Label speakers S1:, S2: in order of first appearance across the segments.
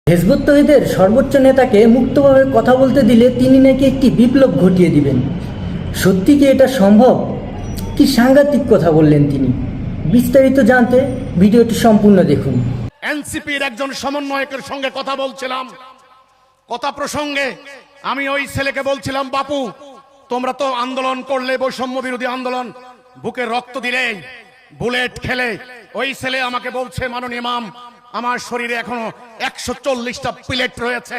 S1: Hizb ut তৌহিদের সর্বোচ্চ নেতাকে মুক্তভাবে কথা বলতে দিলে তিনি নাকি একটি বিপ্লব ঘটিয়ে দিবেন। সত্যি কি এটা সম্ভব? কি সাংঘাতিক কথা বললেন তিনি। বিস্তারিত জানতে ভিডিওটি সম্পূর্ণ দেখুন।
S2: এনসিপির একজন সমন্বয়কের সঙ্গে কথা বলছিলাম। কথা প্রসঙ্গে আমি ওই ছেলেকে বলছিলাম, বাপু তোমরা তো আন্দোলন করলে, বৈষম্য বিরোধী আন্দোলন, বুকে রক্ত দিলে, বুলেট খেলে। ওই ছেলে আমাকে বলছে, মাননীয় ইমাম আমার শরীরে এখনো 140টা বুলেট রয়েছে,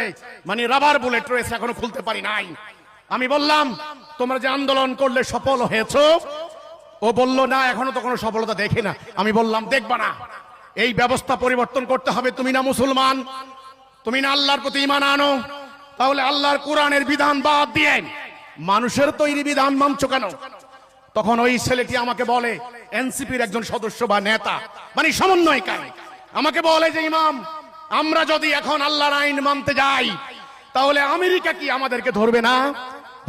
S2: মানে রাবার বুলেট রয়েছে, এখনো খুলতে পারি নাই। আমি বললাম, তোমরা যে আন্দোলন করলে সফল হয়েছো? ও বলল, না এখনো তো কোনো সফলতা দেখি না। আমি বললাম, দেখবা না, এই ব্যবস্থা পরিবর্তন করতে হবে। তুমি না মুসলমান, তুমি না আল্লাহর প্রতি ঈমান আনো, তাহলে আল্লাহর কোরআনের বিধান বাদ দিয়ে মানুষের তৈরি বিধান মানছো কেন? তখন ওই ছেলেটি আমাকে বলে, এনসিপির একজন সদস্য বা নেতা, মানে সমন্বয়কারী, আমাকে বলে যে ইমাম, আমরা যদি এখন আল্লাহর আইন মানতে যাই তাহলে আমেরিকা কি আমাদেরকে ধরবে না?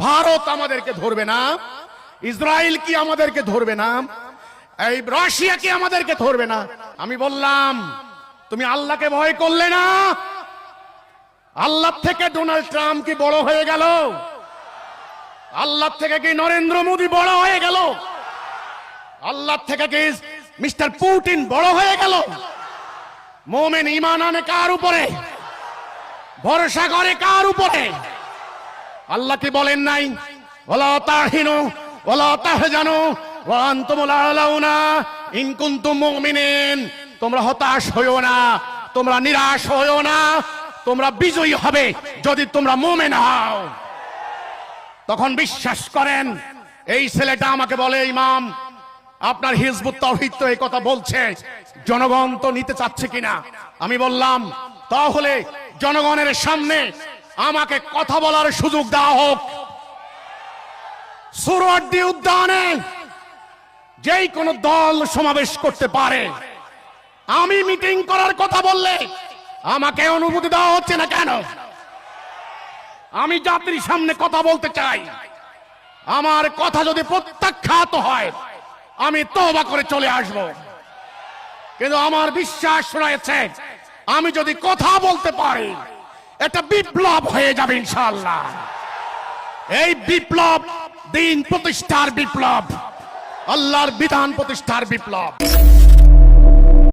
S2: ভারত আমাদেরকে ধরবে না? ইসরায়েল কি আমাদেরকে ধরবে না? এই রাশিয়া কি আমাদেরকে ধরবে না? আমি বললাম, তুমি আল্লাহকে ভয় করলে না? আল্লাহ থেকে ডোনাল্ড ট্রাম্প কি বড় হয়ে গেল? আল্লাহ থেকে কি নরেন্দ্র মোদী বড় হয়ে গেল? আল্লাহ থেকে কি মিস্টার পুতিন বড় হয়ে গেল? মোমেন ঈমান আনে কার উপরে? ভরসা করে কার উপরে? আল্লাহ কি বলেন নাই, ওয়ালা তাহিনু ওয়ালা তাহজানু ওয়া আনতুমুল আলাউনা ইন কুনতুম মুমিনিন? তোমরা হতাশ হইও না, তোমরা নিরাশ হইও না, তোমরা বিজয়ী হবে যদি তোমরা মুমিন হও। তখন বিশ্বাস করেন, এই ছেলেটা আমাকে বলে, ইমাম আপনার হিজবুত তাওহীদ তো এই কথা বলছে, জনগণ তো নিতে চাচ্ছে কিনা? আমি বললাম, তাহলে জনগণের সামনে আমাকে কথা বলার সুযোগ দেওয়া হোক। সুরওয়ার্দী উদ্যানে যেই কোন দল সমাবেশ করতে পারে, আমি মিটিং করার কথা বললে আমাকে অনুমতি দেওয়া হচ্ছে না কেন? আমি জাতির সামনে কথা বলতে চাই, আমার কথা যদি প্রত্যাখ্যাত হয় আমি তওবা করে চলে আসব। কিন্তু আমার বিশ্বাস রয়েছে, আমি যদি কথা বলতে পারি এটা বিপ্লব হয়ে যাবে ইনশাআল্লাহ। এই বিপ্লব দিন প্রতিষ্ঠার বিপ্লব, আল্লাহর বিধান প্রতিষ্ঠার বিপ্লব।